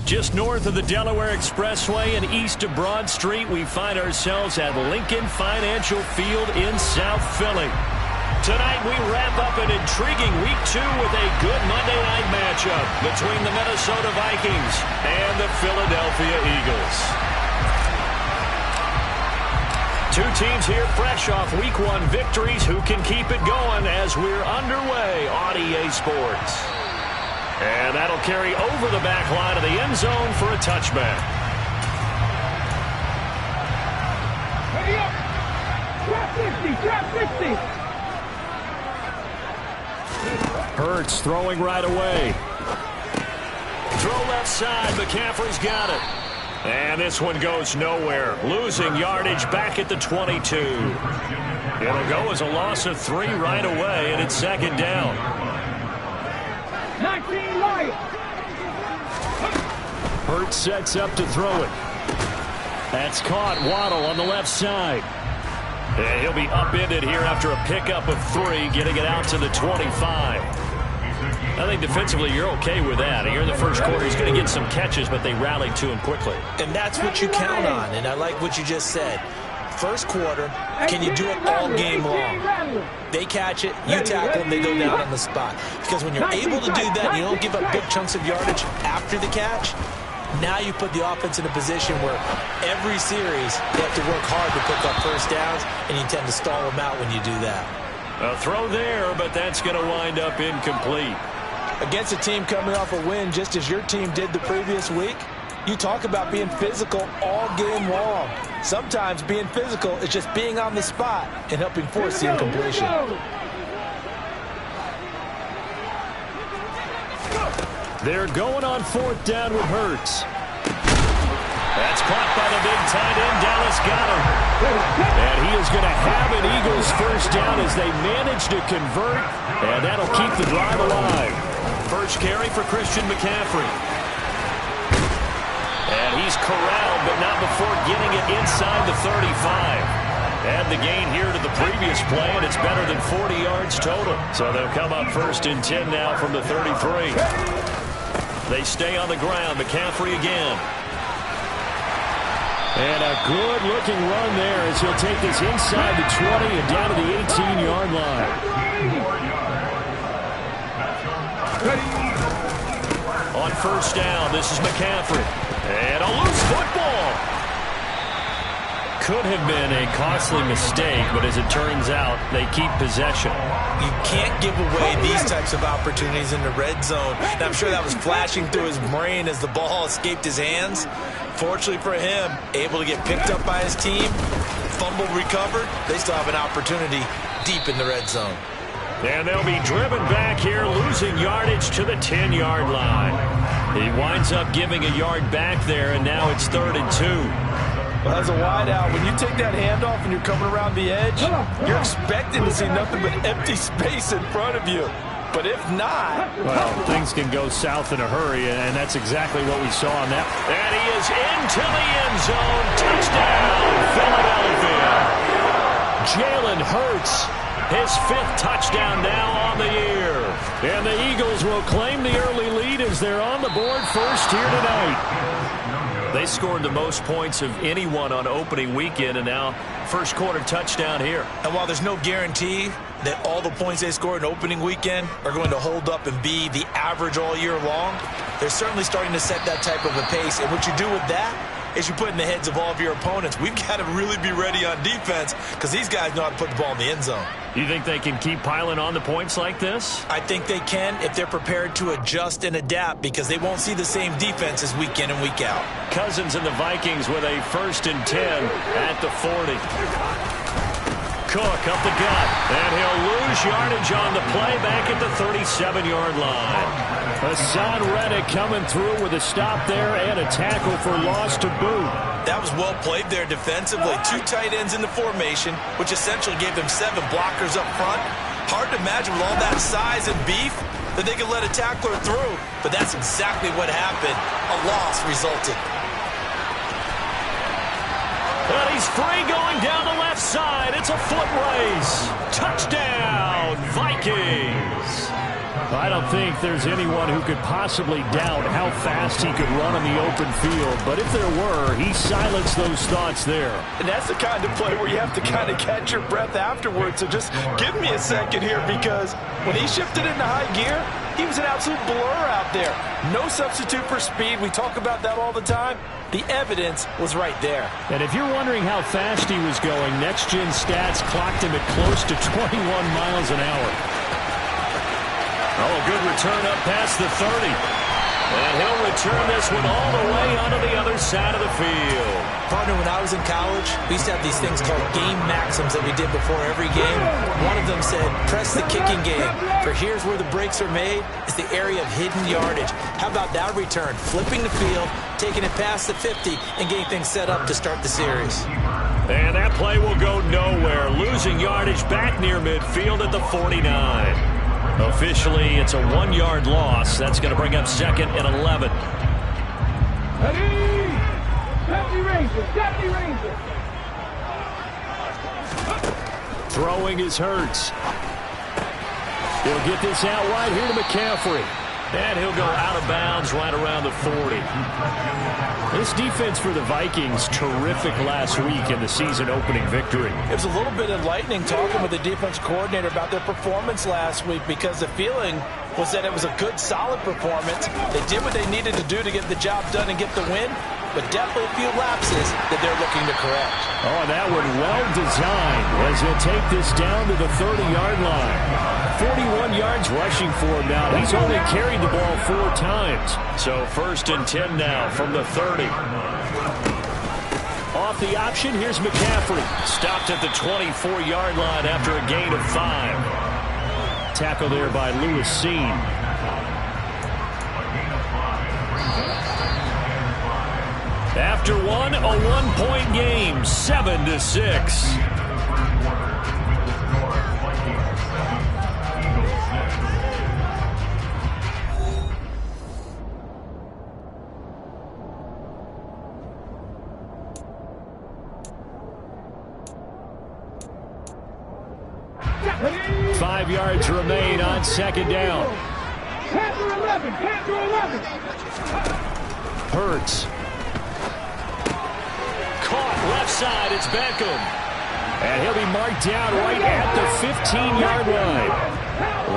Just north of the Delaware Expressway and east of Broad Street, we find ourselves at Lincoln Financial Field in South Philly. Tonight we wrap up an intriguing Week 2 with a good Monday night matchup between the Minnesota Vikings and the Philadelphia Eagles. Two teams here fresh off Week 1 victories who can keep it going as we're underway on EA Sports. And that'll carry over the back line of the end zone for a touchback. Ready up. Trap 50. Hurts throwing right away. Throw left side. McCaffrey's got it. And this one goes nowhere. Losing yardage back at the 22. It'll go as a loss of 3 right away, and it's second down. 19 right. Hurts sets up to throw it. That's caught. Waddle on the left side. And he'll be upended here after a pickup of 3, getting it out to the 25. I think defensively you're okay with that. Here in the first quarter, he's going to get some catches, but they rallied to him quickly. And that's what you count on, and I like what you just said. First quarter, can you do it all game long? They catch it, you tackle them, they go down on the spot. Because when you're able to do that, and you don't give up big chunks of yardage after the catch, now you put the offense in a position where every series they have to work hard to pick up first downs, and you tend to stall them out when you do that. A throw there, but that's going to wind up incomplete. Against a team coming off a win just as your team did the previous week, you talk about being physical all game long. Sometimes being physical is just being on the spot and helping force the incompletion. They're going on 4th down with Hurts. That's caught by the big tight end, Dallas Goedert. And he is going to have an Eagles first down as they manage to convert, and that'll keep the drive alive. First carry for Christian McCaffrey. And he's corralled, but not before getting it inside the 35. Add the gain here to the previous play, and it's better than 40 yards total. So they'll come up 1st and 10 now from the 33. They stay on the ground. McCaffrey again. And a good-looking run there as he'll take this inside the 20 and down to the 18-yard line. On first down, this is McCaffrey. And a loose football. Could have been a costly mistake, but as it turns out, they keep possession. You can't give away these types of opportunities in the red zone. And I'm sure that was flashing through his brain as the ball escaped his hands. Fortunately for him, able to get picked up by his team, fumble recovered. They still have an opportunity deep in the red zone. And they'll be driven back here, losing yardage to the 10-yard line. He winds up giving a yard back there, and now it's 3rd and 2. Well, as a wideout, when you take that handoff and you're coming around the edge, you're expecting to see nothing but empty space in front of you. But if not... Well, things can go south in a hurry, and that's exactly what we saw on that. And he is into the end zone. Touchdown, Philadelphia. Jalen Hurts, his 5th touchdown now on the year. And the Eagles will claim the early lead as they're on the board first here tonight. They scored the most points of anyone on opening weekend, and now first quarter touchdown here. And while there's no guarantee that all the points they scored in opening weekend are going to hold up and be the average all year long, they're certainly starting to set that type of a pace. And what you do with that is you put in the heads of all of your opponents, we've got to really be ready on defense because these guys know how to put the ball in the end zone. You think they can keep piling on the points like this? I think they can if they're prepared to adjust and adapt because they won't see the same defenses week in and week out. Cousins and the Vikings with a 1st and 10 at the 40. Cook up the gut, and he'll lose yardage on the play back at the 37-yard line. Hassan Reddick coming through with a stop there and a tackle for loss to boot. That was well played there defensively. 2 tight ends in the formation, which essentially gave them 7 blockers up front. Hard to imagine with all that size and beef that they could let a tackler through, but that's exactly what happened. A loss resulted. And he's free going down the left side. It's a foot race. Touchdown, Vikings. I don't think there's anyone who could possibly doubt how fast he could run on the open field. But if there were, he silenced those thoughts there. And that's the kind of play where you have to kind of catch your breath afterwards. So just give me a second here, because when he shifted into high gear, he was an absolute blur out there. No substitute for speed. We talk about that all the time. The evidence was right there. And if you're wondering how fast he was going, Next Gen Stats clocked him at close to 21 miles an hour. Oh, a good return up past the 30. And he'll return this one all the way onto the other side of the field. Partner, when I was in college, we used to have these things called game maxims that we did before every game. One of them said, press the kicking game. For here's where the breaks are made. It's the area of hidden yardage. How about that return? Flipping the field, taking it past the 50, and getting things set up to start the series. And that play will go nowhere. Losing yardage back near midfield at the 49. Officially, it's a 1-yard loss. That's going to bring up second and 11. Deputy Ranger. Throwing is Hurts. He'll get this out wide here to McCaffrey. And he'll go out of bounds right around the 40. This defense for the Vikings, terrific last week in the season-opening victory. It was a little bit enlightening talking with the defense coordinator about their performance last week, because the feeling was that it was a good, solid performance. They did what they needed to do to get the job done and get the win, but definitely a few lapses that they're looking to correct. Oh, and that one well designed as he'll take this down to the 30-yard line. 41 yards rushing for him now. He's only carried the ball 4 times. So 1st and 10 now from the 30. Off the option, here's McCaffrey. Stopped at the 24-yard line after a gain of 5. Tackle there by Lewis Seen. After one, a 1-point game, 7-6. Five yards remain on 2nd down. Panther 11, Panther 11. Hurts. Caught left side, it's Beckham. And he'll be marked down right at the 15-yard line.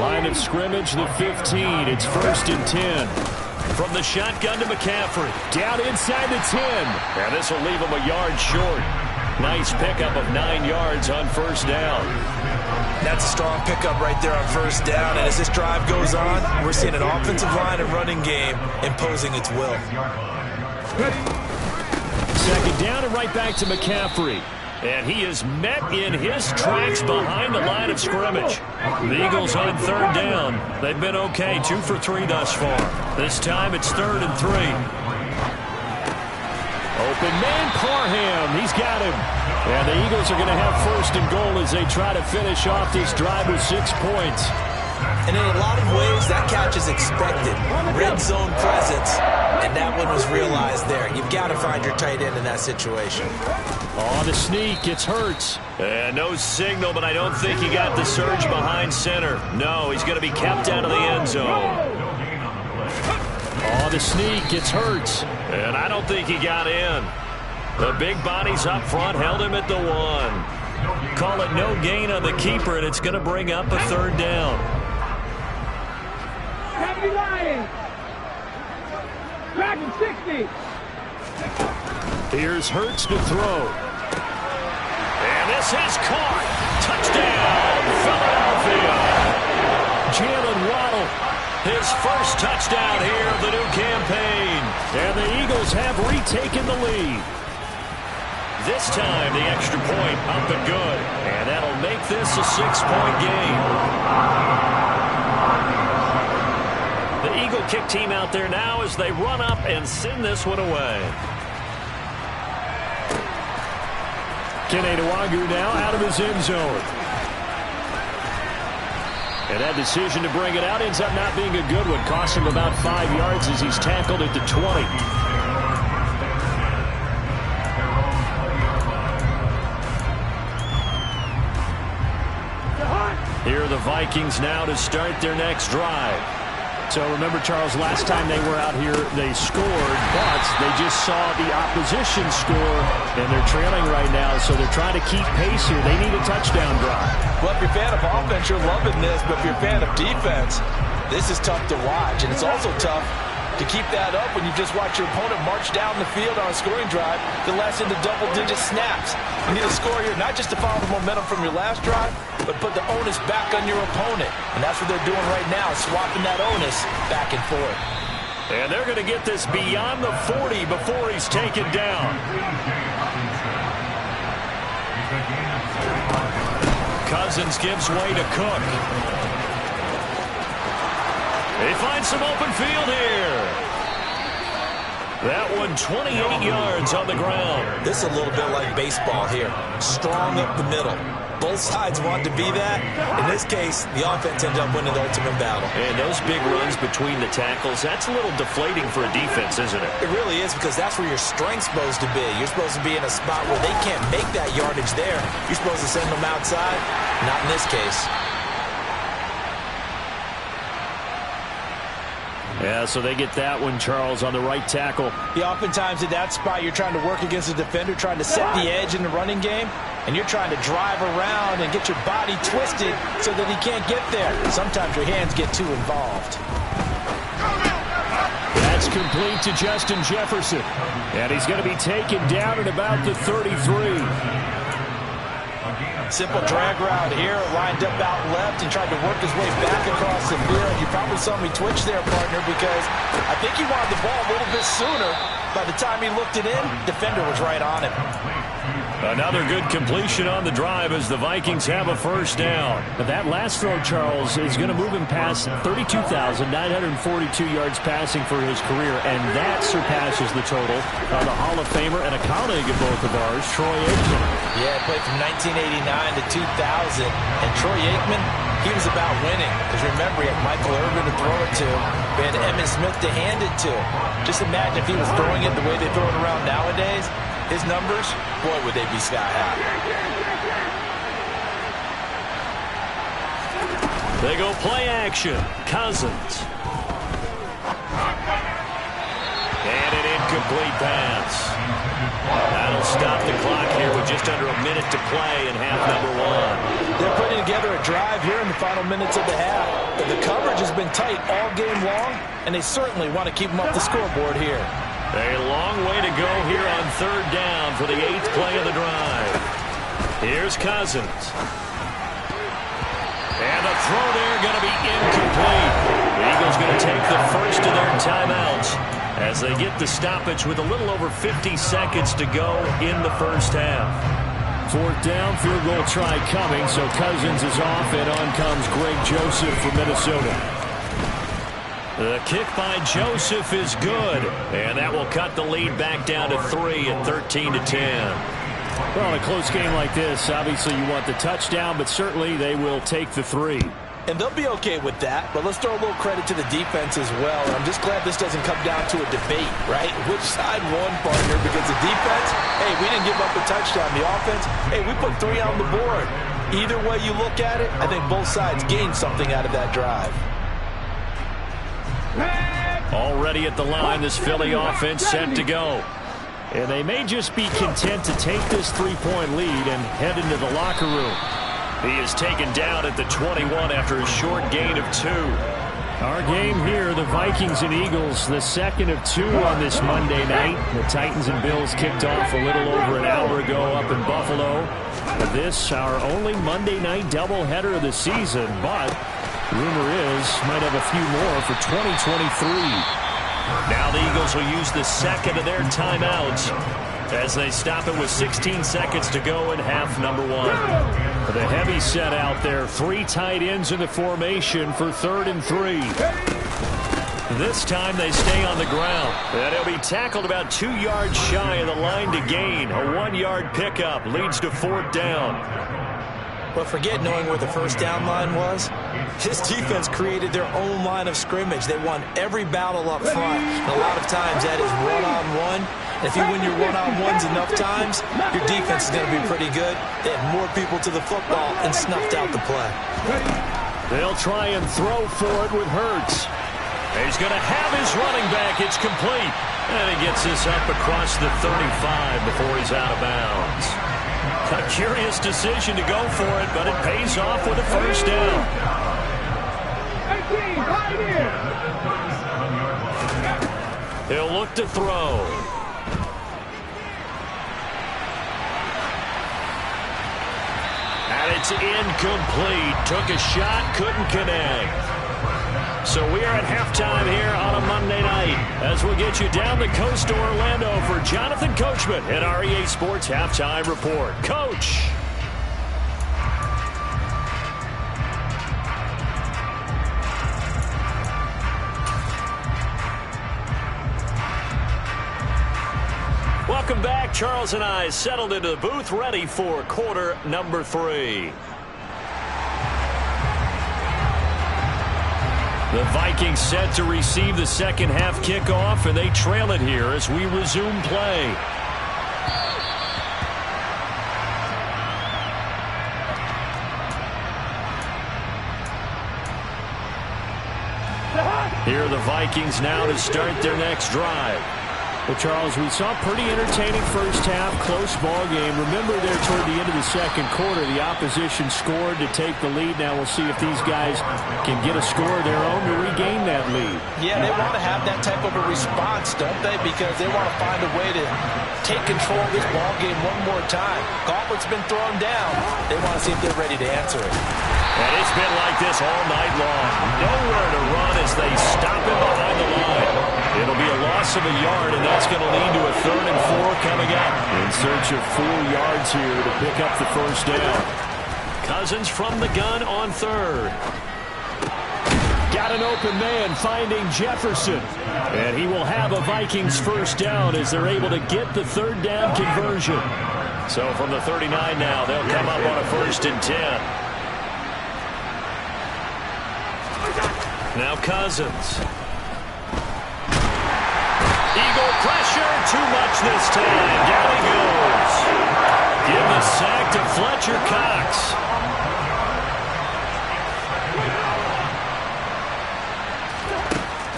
Line of scrimmage, the 15. It's 1st and 10. From the shotgun to McCaffrey. Down inside the 10. And this will leave him a yard short. Nice pickup of 9 yards on 1st down. That's a strong pickup right there on 1st down. And as this drive goes on, we're seeing an offensive line and running game imposing its will. 2nd down and right back to McCaffrey. And he is met in his tracks behind the line of scrimmage. The Eagles on 3rd down. They've been okay, 2 for 3 thus far. This time it's 3rd and 3. Open man, Parham. He's got him. And the Eagles are going to have 1st and goal as they try to finish off this drive with 6 points. And in a lot of ways, that catch is expected. Red zone presence, and that one was realized there. You've got to find your tight end in that situation. On the sneak, it's Hurts. And no signal, but I don't think he got the surge behind center. No, he's going to be kept out of the end zone. On the sneak, it's Hurts. And I don't think he got in. The big bodies up front held him at the 1. Call it no gain on the keeper, and it's going to bring up a 3rd down. Happy Lions. Dragon 60. Here's Hurts to throw. And this is caught. Touchdown, Philadelphia. Jalen Waddle, his first touchdown here of the new campaign. And the Eagles have retaken the lead. This time, the extra point up and good. And that'll make this a 6-point game. The Eagle kick team out there now as they run up and send this one away. Kene Nwagu now out of his end zone. And that decision to bring it out ends up not being a good one. Cost him about 5 yards as he's tackled at the 20. Here are the Vikings now to start their next drive. So remember, Charles, last time they were out here, they scored, but they just saw the opposition score, and they're trailing right now, so they're trying to keep pace here. They need a touchdown drive. Well, if you're a fan of offense, you're loving this, but if you're a fan of defense, this is tough to watch, and it's also tough to keep that up when you just watch your opponent march down the field on a scoring drive that lasts into double-digit snaps. You need a score here, not just to follow the momentum from your last drive, but put the onus back on your opponent. And that's what they're doing right now, swapping that onus back and forth. And they're going to get this beyond the 40 before he's taken down. Cousins gives way to Cook. They find some open field here. That one 28 yards on the ground. This is a little bit like baseball here. Strong up the middle. Both sides want to be that. In this case, the offense ended up winning the ultimate battle. And those big runs between the tackles, that's a little deflating for a defense, isn't it? It really is, because that's where your strength's supposed to be. You're supposed to be in a spot where they can't make that yardage there. You're supposed to send them outside. Not in this case. Yeah, so they get that one, Charles, on the right tackle. Yeah, oftentimes in that spot, you're trying to work against a defender, trying to set the edge in the running game, and you're trying to drive around and get your body twisted so that he can't get there. Sometimes your hands get too involved. That's complete to Justin Jefferson. And he's going to be taken down at about the 33. Simple drag route here, lined up out left and tried to work his way back across the field. You probably saw me twitch there, partner, because I think he wanted the ball a little bit sooner. By the time he looked it in, defender was right on him. Another good completion on the drive as the Vikings have a first down. But that last throw, Charles, is going to move him past 32,942 yards passing for his career, and that surpasses the total of the Hall of Famer and a colleague of both of ours, Troy Aikman. Yeah, played from 1989 to 2000, and Troy Aikman, he was about winning. Because remember, he had Michael Irvin to throw it to, we had Emmitt Smith to hand it to. Just imagine if he was throwing it the way they throw it around nowadays. His numbers, boy, would they be sky high. They go play action. Cousins. And an incomplete pass. That'll stop the clock here with just under a minute to play in half number one. They're putting together a drive here in the final minutes of the half. But the coverage has been tight all game long, and they certainly want to keep them off the scoreboard here. A long way to go here on third down for the 8th play of the drive. Here's Cousins. And the throw there going to be incomplete. The Eagles going to take the first of their timeouts as they get the stoppage with a little over 50 seconds to go in the first half. Fourth down, field goal try coming, so Cousins is off, and on comes Greg Joseph from Minnesota. The kick by Joseph is good, and that will cut the lead back down to 3 at 13-10. Well, in a close game like this, obviously you want the touchdown, but certainly they will take the 3. And they'll be okay with that, but let's throw a little credit to the defense as well. And I'm just glad this doesn't come down to a debate, right? Which side won, partner? Because the defense, hey, we didn't give up a touchdown. The offense, hey, we put 3 on the board. Either way you look at it, I think both sides gained something out of that drive. Already at the line, this Philly offense set to go. And they may just be content to take this 3-point lead and head into the locker room. He is taken down at the 21 after a short gain of 2. Our game here, the Vikings and Eagles, the second of 2 on this Monday night. The Titans and Bills kicked off a little over an hour ago up in Buffalo. This, our only Monday night doubleheader of the season, but rumor is might have a few more for 2023. Now the Eagles will use the second of their timeouts as they stop it with 16 seconds to go in half number 1. The heavy set out there. 3 tight ends in the formation for 3rd and 3. This time they stay on the ground. And he'll be tackled about 2 yards shy of the line to gain. A 1-yard pickup leads to 4th down. But forget knowing where the first down line was. This defense created their own line of scrimmage. They won every battle up front. And a lot of times that is one-on-one. If you win your one-on-ones enough times, your defense is going to be pretty good. They had more people to the football and snuffed out the play. They'll try and throw for it with Hurts. He's going to have his running back. It's complete. And he gets this up across the 35 before he's out of bounds. A curious decision to go for it, but it pays off with a first down. 18, right here. He'll look to throw. And it's incomplete. Took a shot, couldn't connect. So we are at halftime here on a Monday night as we get you down the coast to Orlando for Jonathan Coachman at our EA Sports Halftime Report. Coach. Welcome back. Charles and I settled into the booth ready for quarter number 3. The Vikings set to receive the second half kickoff, and they trail it here as we resume play. Here are the Vikings now to start their next drive. Well, Charles, we saw a pretty entertaining first half, close ball game. Remember there toward the end of the second quarter, the opposition scored to take the lead. Now we'll see if these guys can get a score of their own to regain that lead. Yeah, they want to have that type of a response, don't they? Because they want to find a way to take control of this ball game one more time. Gauntlet's been thrown down. They want to see if they're ready to answer it. And it's been like this all night long. Nowhere to run as they stop him behind the line. It'll be a loss of a yard, and that's going to lead to a 3rd and 4 coming up. In search of 4 yards here to pick up the first down. Cousins from the gun on 3rd. Got an open man finding Jefferson. And he will have a Vikings first down as they're able to get the 3rd down conversion. So from the 39 now, they'll come up on a 1st and 10. Now Cousins. Eagle pressure, too much this time. Down he goes. Give the sack to Fletcher Cox.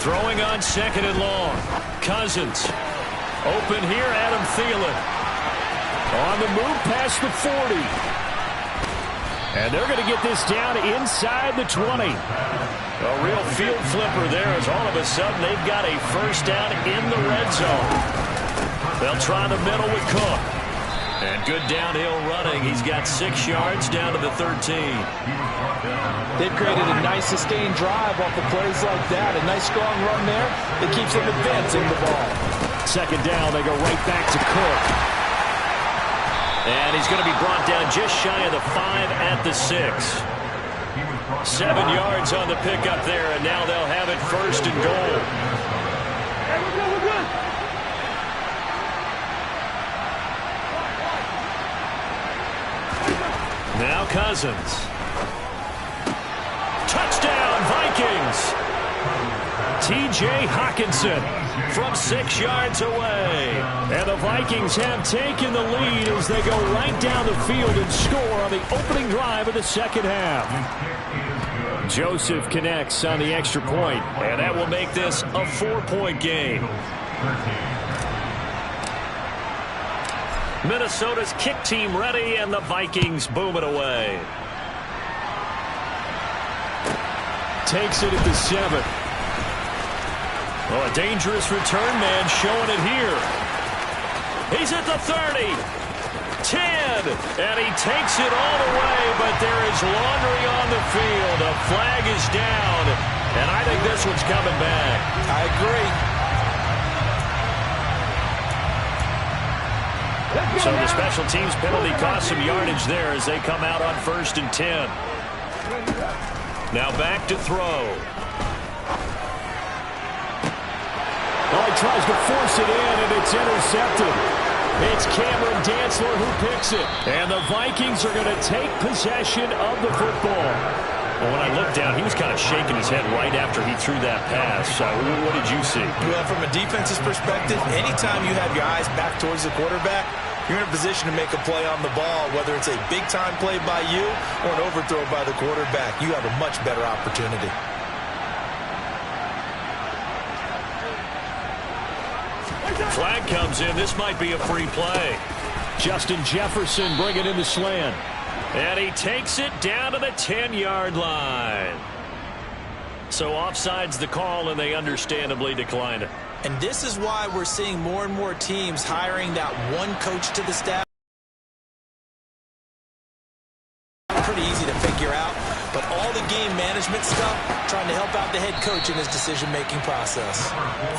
Throwing on 2nd and long. Cousins. Open here, Adam Thielen. On the move past the 40. And they're going to get this down inside the 20. A real field flipper there as all of a sudden they've got a first down in the red zone. They'll try the middle with Cook. And good downhill running. He's got 6 yards down to the 13. They've created a nice sustained drive off of plays like that. A nice strong run there that keeps them advancing the ball. 2nd down, they go right back to Cook. And he's going to be brought down just shy of the 5 at the 6. 7 yards on the pickup there, and now they'll have it 1st and goal. Now Cousins. Touchdown, Vikings. T.J. Hockenson from 6 yards away. And the Vikings have taken the lead as they go right down the field and score on the opening drive of the second half. Joseph connects on the extra point, and that will make this a 4-point game. Minnesota's kick team ready, and the Vikings boom it away. Takes it at the 7. Oh, a dangerous return man showing it here. He's at the 30. 10, and he takes it all the way, but there is laundry on the field. A flag is down, and I think this one's coming back. I agree. So the special teams penalty cost some yardage there as they come out on 1st and 10. Now back to throw. Well, he tries to force it in, and it's intercepted. It's Cameron Dantzler who picks it. And the Vikings are going to take possession of the football. Well, when I looked down, he was kind of shaking his head right after he threw that pass. What did you see? Well, from a defense's perspective, anytime you have your eyes back towards the quarterback, you're in a position to make a play on the ball, whether it's a big-time play by you or an overthrow by the quarterback. You have a much better opportunity. Flag comes in. This might be a free play. Justin Jefferson bringing in the slant. And he takes it down to the 10-yard line. So offside's the call, and they understandably decline it. And this is why we're seeing more and more teams hiring that one coach to the staff. Pretty easy to figure out, but all the game management stuff, trying to help out the head coach in his decision-making process.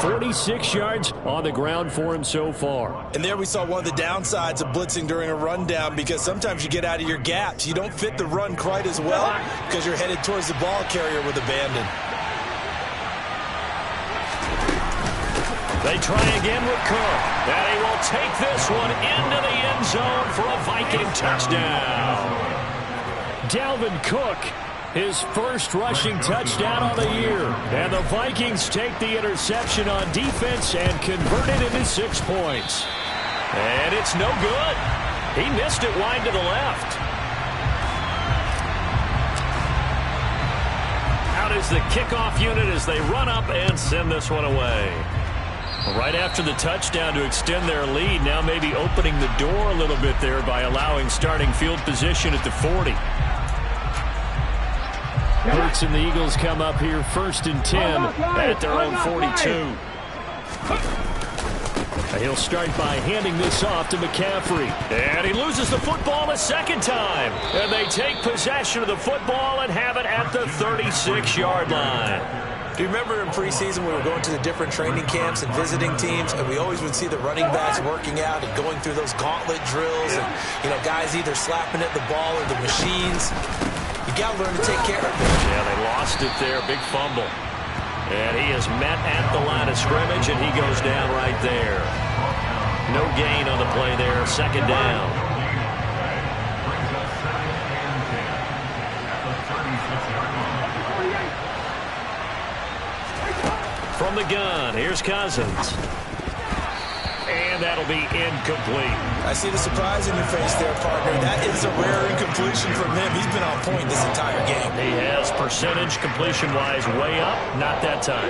46 yards on the ground for him so far. And there we saw one of the downsides of blitzing during a rundown, because sometimes you get out of your gaps. You don't fit the run quite as well because you're headed towards the ball carrier with abandon. They try again with Cook, and he will take this one into the end zone for a Viking touchdown. Dalvin Cook, his first rushing touchdown of the year. And the Vikings take the interception on defense and convert it into 6 points. And it's no good. He missed it wide to the left. Out is the kickoff unit as they run up and send this one away. Right after the touchdown to extend their lead, now maybe opening the door a little bit there by allowing starting field position at the 40. Hurts and the Eagles come up here 1st and 10 at their own 42. He'll start by handing this off to McCaffrey. And he loses the football a second time. And they take possession of the football and have it at the 36-yard line. Do you remember in preseason we were going to the different training camps and visiting teams, and we always would see the running backs working out and going through those gauntlet drills, and guys either slapping at the ball or the machines. You got to learn to take care of it. Yeah, they lost it there. Big fumble. And he is met at the line of scrimmage, and he goes down right there. No gain on the play there. Second down. From the gun, here's Cousins. And that'll be incomplete. I see the surprise in your face there, partner. That is a rare incompletion from him. He's been on point this entire game. He has percentage completion-wise way up. Not that time.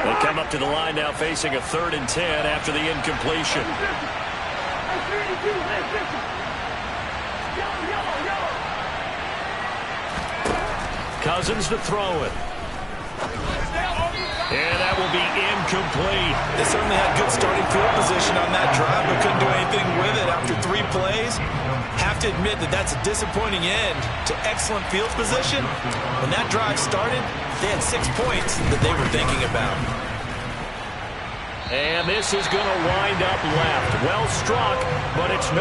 They come up to the line now facing a 3rd and 10 after the incompletion. Cousins to throw it. And that will be incomplete. They certainly had good starting field position on that drive, but couldn't do anything with it after 3 plays. Have to admit that that's a disappointing end to excellent field position. When that drive started, they had 6 points that they were thinking about. And this is going to wind up left. Well struck, but it's no